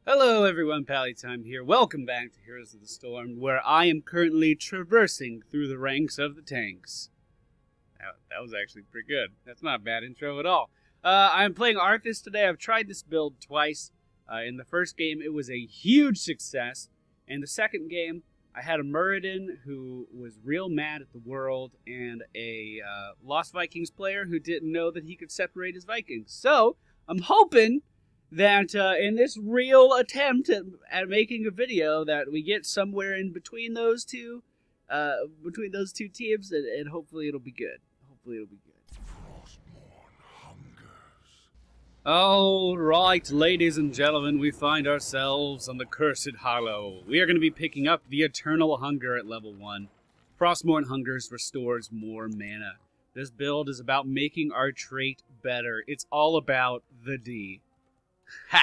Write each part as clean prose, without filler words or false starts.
Hello everyone, Pally Time here. Welcome back to Heroes of the Storm, where I am currently traversing through the ranks of the tanks. That was actually pretty good. That's not a bad intro at all. I'm playing Arthas today. I've tried this build twice. In the first game, it was a huge success. In the second game, I had a Muradin who was real mad at the world, and a Lost Vikings player who didn't know that he could separate his Vikings. So, I'm hoping that in this real attempt at making a video that we get somewhere in between those two teams, and hopefully it'll be good. All right, ladies and gentlemen, we find ourselves on the Cursed Hollow. We are going to be picking up the Eternal Hunger at level 1. Frostmourne Hungers restores more mana. This build is about making our trait better. It's all about the D. Ha!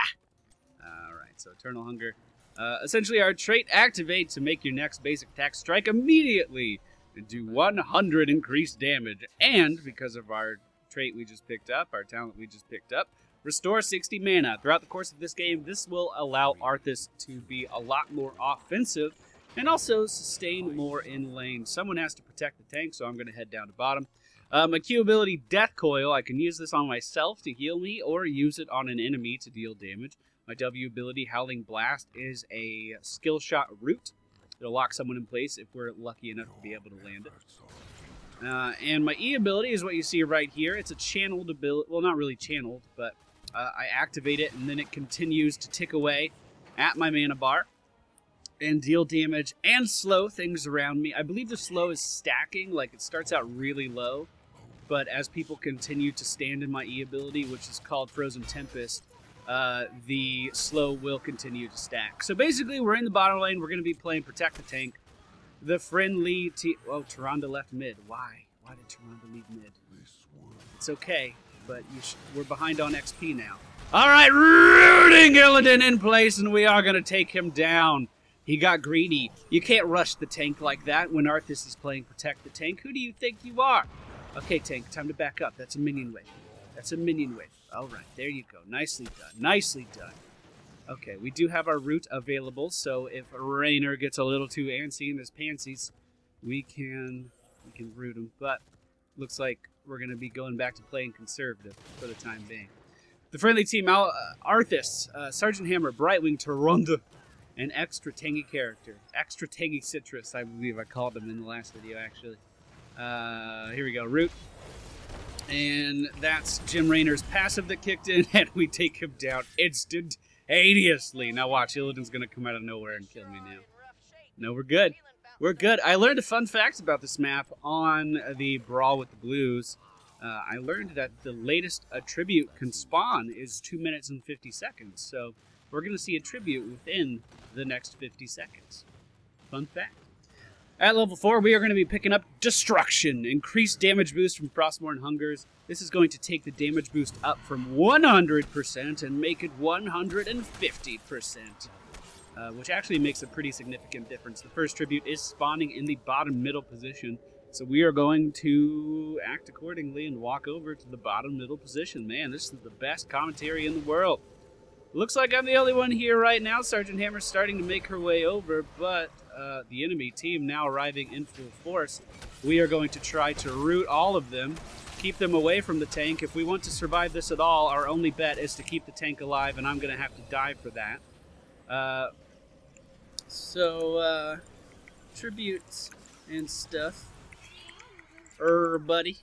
Alright, so Eternal Hunger. Essentially, our trait activate to make your next basic attack strike immediately and do 100 increased damage. And, because of our trait we just picked up, our talent we just picked up, restore 60 mana. Throughout the course of this game, this will allow Arthas to be a lot more offensive and also sustain more in lane. Someone has to protect the tank, so I'm going to head down to bottom. My Q ability, Death Coil, I can use this on myself to heal me or use it on an enemy to deal damage. My W ability, Howling Blast, is a skill shot root. It'll lock someone in place if we're lucky enough to be able to land it. And my E ability is what you see right here. It's a channeled ability, well, not really channeled, but I activate it and then it continues to tick away at my mana bar and deal damage and slow things around me. I believe the slow is stacking, like it starts out really low, but as people continue to stand in my E ability, which is called Frozen Tempest, the slow will continue to stack. So basically, we're in the bottom lane. We're going to be playing Protect the Tank. The friendly team... Oh, Tyrande left mid. Why? Why did Tyrande leave mid? It's okay, but we're behind on XP now. All right, rooting Illidan in place, and we are going to take him down. He got greedy. You can't rush the tank like that when Arthas is playing Protect the Tank. Who do you think you are? Okay, tank, time to back up. That's a minion wave. That's a minion wave. All right, there you go. Nicely done. Nicely done. Okay, we do have our root available, so if Raynor gets a little too antsy in his pantsies, we can root him. But looks like we're going to be going back to playing conservative for the time being. The friendly team, Arthas, Sergeant Hammer, Brightwing, Tyrande, an extra tangy character. Extra tangy citrus, I believe I called him in the last video, actually. Here we go, root. And that's Jim Raynor's passive that kicked in, and we take him down instantaneously. Now watch, Illidan's going to come out of nowhere and kill me now. No, we're good. We're good. I learned a fun fact about this map on the Brawl with the Blues. I learned that the latest attribute can spawn is 2 minutes and 50 seconds. So we're going to see a tribute within the next 50 seconds. Fun fact. At level 4, we are going to be picking up Destruction. Increased damage boost from Frostmourne Hungers. This is going to take the damage boost up from 100% and make it 150%. Which actually makes a pretty significant difference. The first tribute is spawning in the bottom middle position. So we are going to act accordingly and walk over to the bottom middle position. Man, this is the best commentary in the world. Looks like I'm the only one here right now. Sergeant Hammer's starting to make her way over, but the enemy team now arriving in full force. We are going to try to root all of them, keep them away from the tank. If we want to survive this at all, our only bet is to keep the tank alive, and I'm going to have to die for that. Tributes and stuff. Buddy.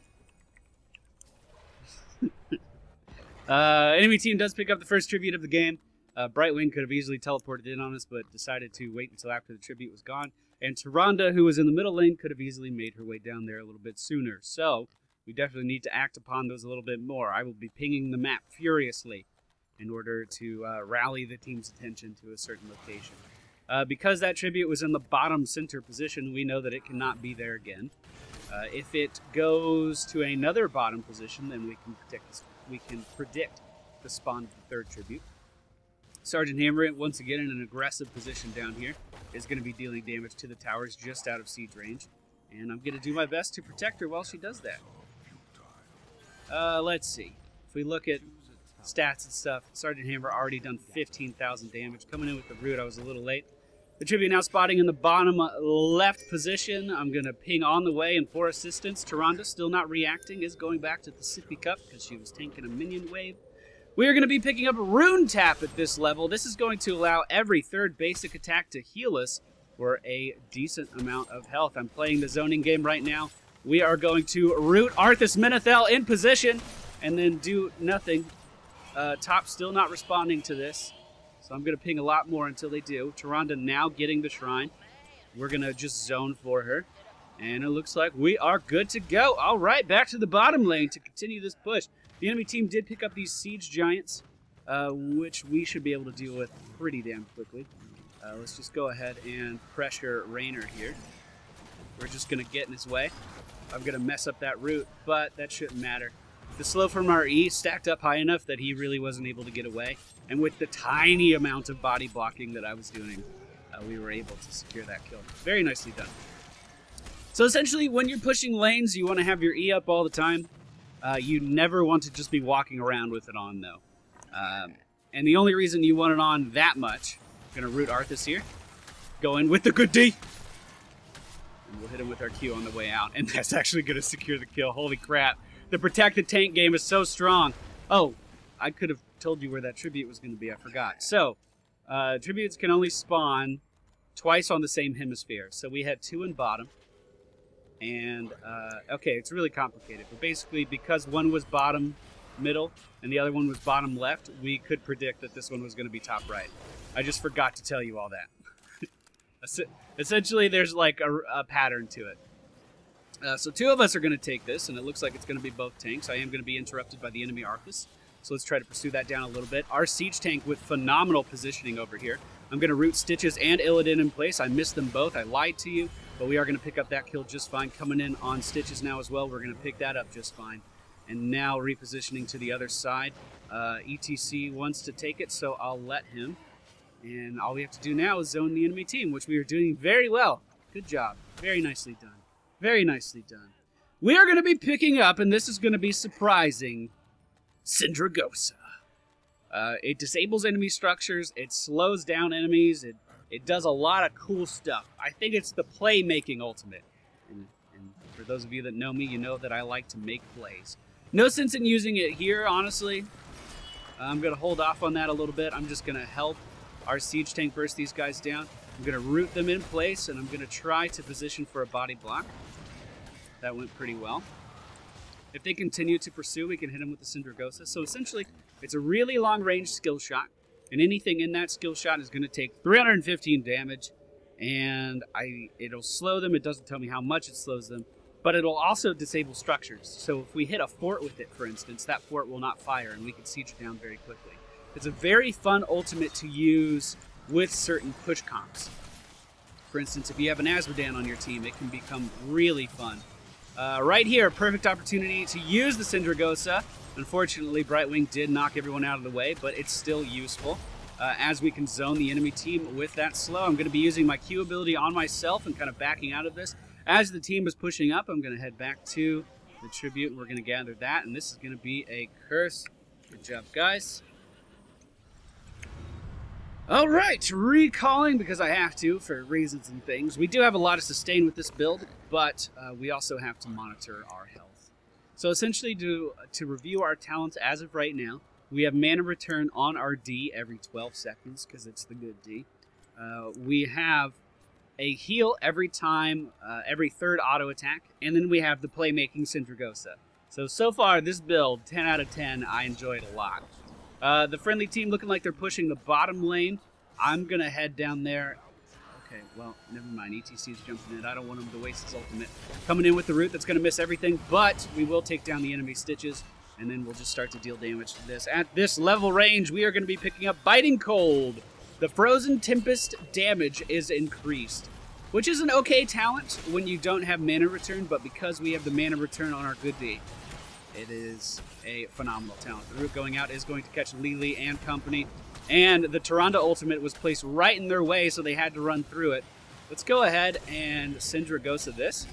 Enemy team does pick up the first tribute of the game. Brightwing could have easily teleported in on us, but decided to wait until after the tribute was gone. And Tyrande, who was in the middle lane, could have easily made her way down there a little bit sooner. So, we definitely need to act upon those a little bit more. I will be pinging the map furiously in order to rally the team's attention to a certain location. Because that tribute was in the bottom center position, we know that it cannot be there again. If it goes to another bottom position, then we can predict the spawn of the third tribute. Sergeant Hammer, once again in an aggressive position down here, is going to be dealing damage to the towers just out of siege range. And I'm going to do my best to protect her while she does that. Let's see. If we look at stats and stuff. Sergeant Hammer already done 15,000 damage. Coming in with the root, I was a little late. The tribute now spotting in the bottom left position. I'm going to ping on the way and for assistance. Tyrande, still not reacting, is going back to the sippy cup because she was tanking a minion wave. We are going to be picking up Rune Tap at this level. This is going to allow every third basic attack to heal us for a decent amount of health. I'm playing the zoning game right now. We are going to root Arthas Menethel in position and then do nothing. Top still not responding to this. So I'm going to ping a lot more until they do. Tyrande now getting the shrine. We're going to just zone for her. And it looks like we are good to go. All right, back to the bottom lane to continue this push. The enemy team did pick up these siege giants, which we should be able to deal with pretty damn quickly. Let's just go ahead and pressure Raynor here. We're just going to get in his way. I'm going to mess up that route, but that shouldn't matter. The slow from our E stacked up high enough that he really wasn't able to get away. And with the tiny amount of body blocking that I was doing, we were able to secure that kill. Very nicely done. So essentially, when you're pushing lanes, you want to have your E up all the time. You never want to just be walking around with it on, though. And the only reason you want it on that much, I'm going to root Arthas here. Go in with the good D. And we'll hit him with our Q on the way out. And that's actually going to secure the kill. Holy crap. The protected tank game is so strong. Oh, I could have told you where that tribute was going to be. I forgot. So, tributes can only spawn twice on the same hemisphere. So we had 2 in bottom. And, okay, it's really complicated. But basically, because one was bottom middle and the other one was bottom left, we could predict that this one was going to be top right. I just forgot to tell you all that. Essentially, there's like a pattern to it. So 2 of us are going to take this, and it looks like it's going to be both tanks. I am going to be interrupted by the enemy Arthas. So let's try to pursue that down a little bit. Our siege tank with phenomenal positioning over here. I'm going to root Stitches and Illidan in place. I missed them both. I lied to you. But we are going to pick up that kill just fine. Coming in on Stitches now as well. We're going to pick that up just fine. And now repositioning to the other side. ETC wants to take it, so I'll let him. And all we have to do now is zone the enemy team, which we are doing very well. Good job. Very nicely done. Very nicely done. We are going to be picking up, and this is going to be surprising, Syndragosa. It disables enemy structures. It slows down enemies. It does a lot of cool stuff. I think it's the play-making ultimate. And for those of you that know me, you know that I like to make plays. No sense in using it here, honestly. I'm going to hold off on that a little bit. I'm just going to help our siege tank burst these guys down. I'm going to root them in place, and I'm going to try to position for a body block. That went pretty well. If they continue to pursue, we can hit them with the Syndragosa. So essentially, it's a really long-range skill shot, and anything in that skill shot is going to take 315 damage, and it'll slow them. It doesn't tell me how much it slows them, but it'll also disable structures. So if we hit a fort with it, for instance, that fort will not fire, and we can siege it down very quickly. It's a very fun ultimate to use with certain push comps. For instance, if you have an Azmodan on your team, it can become really fun. Right here, perfect opportunity to use the Syndragosa. Unfortunately, Brightwing did knock everyone out of the way, but it's still useful. As we can zone the enemy team with that slow, I'm going to be using my Q ability on myself and kind of backing out of this. As the team is pushing up, I'm going to head back to the tribute, and we're going to gather that, and this is going to be a curse. Good job, guys. All right, recalling because I have to for reasons and things. We do have a lot of sustain with this build, but we also have to monitor our health. So essentially to review our talents as of right now, we have mana return on our D every 12 seconds because it's the good D. We have a heal every time, every third auto attack, and then we have the playmaking Syndragosa. So far this build, 10 out of 10, I enjoyed a lot. The friendly team looking like they're pushing the bottom lane. I'm going to head down there. Okay, well, never mind. ETC is jumping in. I don't want him to waste his ultimate. Coming in with the root, that's going to miss everything, but we will take down the enemy Stitches, and then we'll just start to deal damage to this. At this level range, we are going to be picking up Biting Cold. The Frozen Tempest damage is increased, which is an okay talent when you don't have mana return, but because we have the mana return on our good D, it is a phenomenal talent. The root going out is going to catch Lily and company. And the Tyrande ultimate was placed right in their way, so they had to run through it. Let's go ahead and Syndragosa this,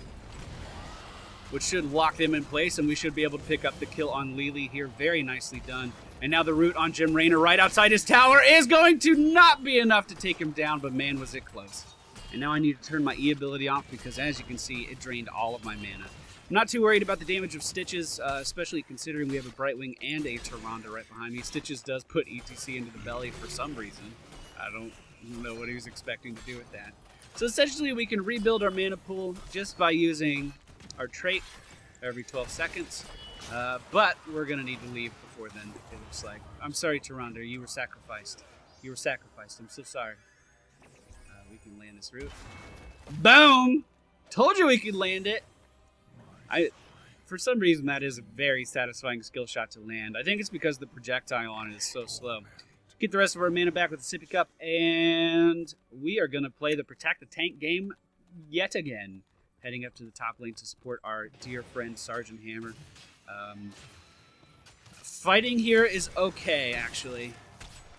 which should lock them in place, and we should be able to pick up the kill on Lily here. Very nicely done. And now the root on Jim Raynor right outside his tower is going to not be enough to take him down, but man, was it close. And now I need to turn my E ability off because, as you can see, it drained all of my mana. I'm not too worried about the damage of Stitches, especially considering we have a Brightwing and a Tyrande right behind me. Stitches does put ETC into the belly for some reason. I don't know what he was expecting to do with that. So essentially we can rebuild our mana pool just by using our trait every 12 seconds. But we're going to need to leave before then, it looks like. I'm sorry, Tyrande, you were sacrificed. You were sacrificed. I'm so sorry. We can land this root. Boom! Told you we could land it. For some reason, that is a very satisfying skill shot to land. I think it's because the projectile on it is so slow. Get the rest of our mana back with the Sippy Cup, and we are going to play the Protect the Tank game yet again. Heading up to the top lane to support our dear friend Sergeant Hammer. Fighting here is okay, actually.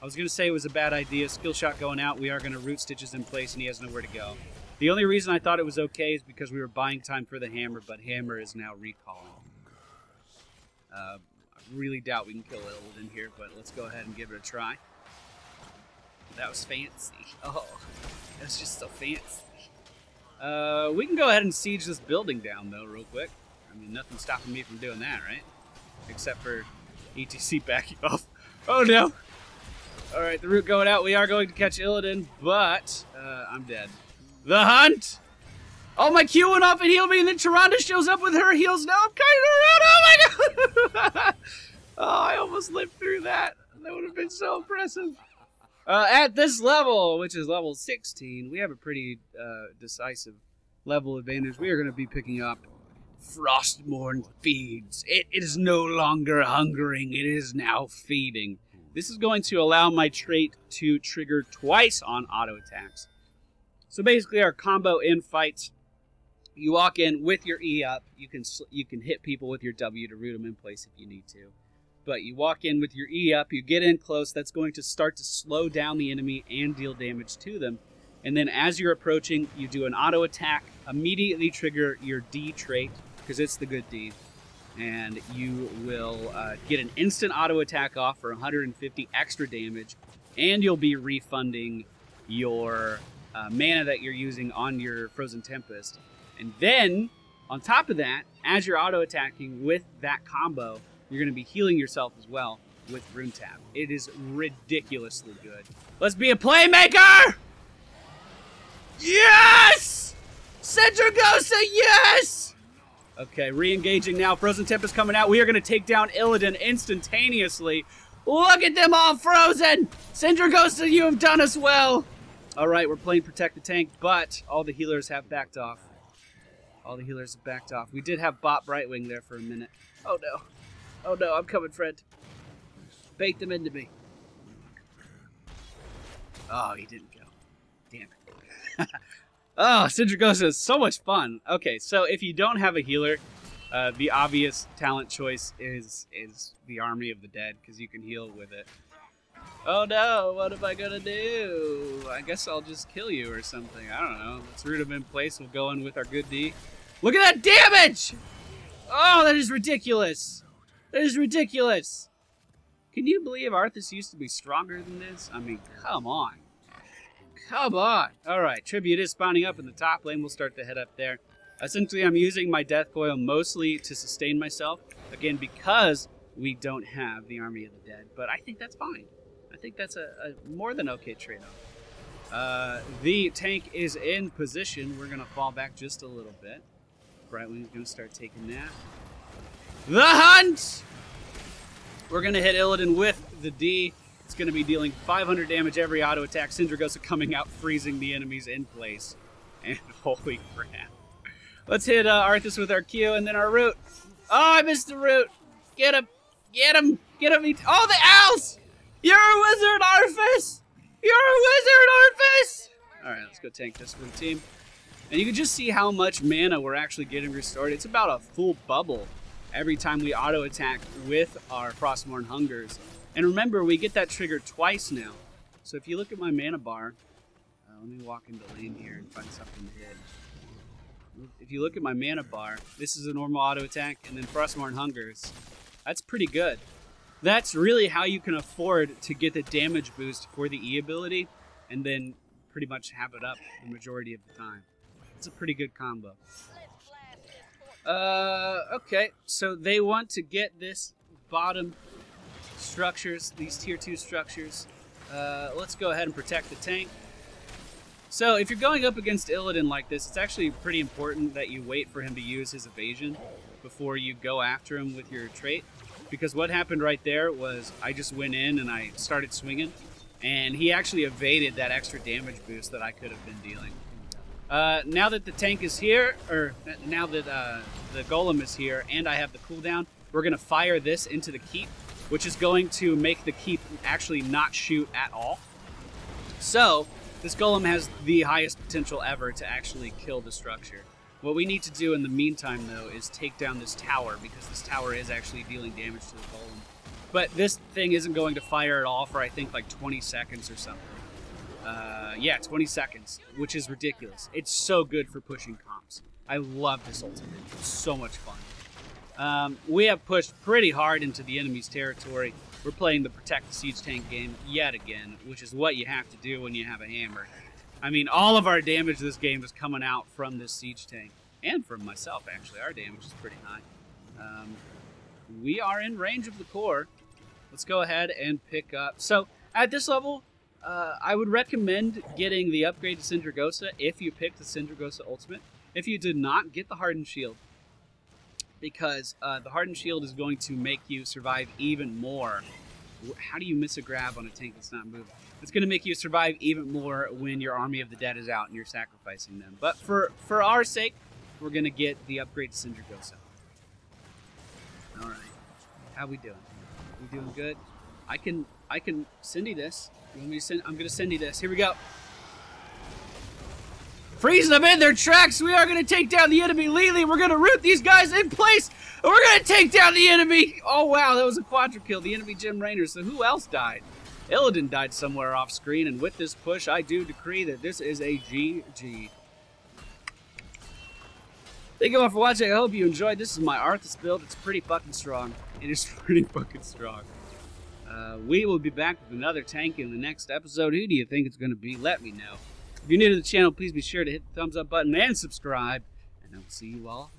I was going to say it was a bad idea. Skill shot going out. We are going to root Stitches in place, and he has nowhere to go. The only reason I thought it was okay is because we were buying time for the Hammer, but Hammer is now recalling. I really doubt we can kill Illidan here, but let's go ahead and give it a try. That was fancy. Oh, that's just so fancy. We can go ahead and siege this building down, though, real quick. I mean, nothing's stopping me from doing that, right? Except for ETC backing off. Oh, no. All right, the root going out. We are going to catch Illidan, but I'm dead. The hunt! Oh, my Q went off and healed me, and then Tyrande shows up with her heals. Now I'm kind of around. Oh, my God! Oh, I almost lived through that. That would have been so impressive. At this level, which is level 16, we have a pretty decisive level advantage. We are going to be picking up Frostmourne Feeds. It is no longer hungering. It is now feeding. This is going to allow my trait to trigger twice on auto attacks. So basically our combo in fights, you walk in with your E up. You can hit people with your W to root them in place if you need to. But you walk in with your E up, you get in close, that's going to start to slow down the enemy and deal damage to them. And then as you're approaching, you do an auto attack, immediately trigger your D trait, because it's the good D. And you will get an instant auto attack off for 150 extra damage, and you'll be refunding your mana that you're using on your Frozen Tempest. And then, on top of that, as you're auto attacking with that combo, you're going to be healing yourself as well with Rune Tap. It is ridiculously good. Let's be a playmaker! Yes! Centrigosa, yes! Okay, re-engaging now. Frozen Tempest coming out. We are going to take down Illidan instantaneously. Look at them all frozen! Centrigosa, you have done us well! Alright, we're playing Protect the Tank, but all the healers have backed off. All the healers have backed off. We did have Bot Brightwing there for a minute. Oh no. Oh no, I'm coming, friend. Bait them into me. Oh, he didn't go. Damn it. Oh, Centrigosa is so much fun. Okay, so if you don't have a healer, the obvious talent choice is the Army of the Dead, because you can heal with it. Oh no, what am I gonna do? I guess I'll just kill you or something. I don't know. Let's root him in place. We'll go in with our good D. Look at that damage! Oh, that is ridiculous. That is ridiculous. Can you believe Arthas used to be stronger than this? I mean, come on. Come on. All right, Tribute is spawning up in the top lane. We'll start to head up there. Essentially, I'm using my Death Coil mostly to sustain myself. Again, because we don't have the Army of the Dead. But I think that's fine. I think that's a more than okay trade-off. The tank is in position. We're going to fall back just a little bit. Brightwing's going to start taking that. The hunt! We're going to hit Illidan with the D. It's going to be dealing 500 damage every auto attack. Centrigosa coming out, freezing the enemies in place. And holy crap. Let's hit Arthas with our Q and then our root. Oh, I missed the root. Get him. Get him. Get him. Oh, the owls! You're a wizard, Arthas! You're a wizard, Arthas! Alright, let's go tank this for the team. And you can just see how much mana we're actually getting restored. It's about a full bubble every time we auto attack with our Frostmourne Hungers. And remember, we get that trigger twice now. So if you look at my mana bar, let me walk into lane here and find something to hit. If you look at my mana bar, this is a normal auto attack, and then Frostmourne Hungers. That's pretty good. That's really how you can afford to get the damage boost for the E ability, and then pretty much have it up the majority of the time. It's a pretty good combo. Okay, so they want to get this bottom structures, these tier 2 structures. Let's go ahead and protect the tank. So if you're going up against Illidan like this, it's actually pretty important that you wait for him to use his evasion before you go after him with your trait. Because what happened right there was I just went in and I started swinging, and he actually evaded that extra damage boost that I could have been dealing. Now that the tank is here, or now that the golem is here and I have the cooldown, we're going to fire this into the keep, which is going to make the keep actually not shoot at all. So this golem has the highest potential ever to actually kill the structure. What we need to do in the meantime, though, is take down this tower, because this tower is actually dealing damage to the golem. But this thing isn't going to fire at all for, I think, like 20 seconds or something. Yeah, 20 seconds, which is ridiculous. It's so good for pushing comps. I love this ultimate. It's so much fun. We have pushed pretty hard into the enemy's territory. We're playing the Protect the Siege Tank game yet again, which is what you have to do when you have a hammer. I mean, all of our damage this game is coming out from this Siege Tank. And from myself, actually. Our damage is pretty high. We are in range of the core. Let's go ahead and pick up. So, at this level, I would recommend getting the upgrade to Syndragosa if you pick the Syndragosa Ultimate. If you did not, get the Hardened Shield. Because the Hardened Shield is going to make you survive even more. How do you miss a grab on a tank that's not moving? It's going to make you survive even more when your Army of the Dead is out and you're sacrificing them. But for our sake, we're going to get the upgrade to Syndragosa. Alright. How we doing? We doing good? I can Cindy this. You want me to send? I'm going to Cindy this. Here we go. Freeze them in their tracks. We are going to take down the enemy Lily. We're going to root these guys in place. And we're going to take down the enemy. Oh, wow. That was a quadra kill. The enemy Gem Rainer. So who else died? Illidan died somewhere off screen. And with this push, I do decree that this is a GG. Thank you all for watching. I hope you enjoyed. This is my Arthas build. It's pretty fucking strong. It is pretty fucking strong. We will be back with another tank in the next episode. Who do you think it's going to be? Let me know. If you're new to the channel, please be sure to hit the thumbs up button and subscribe. And I will see you all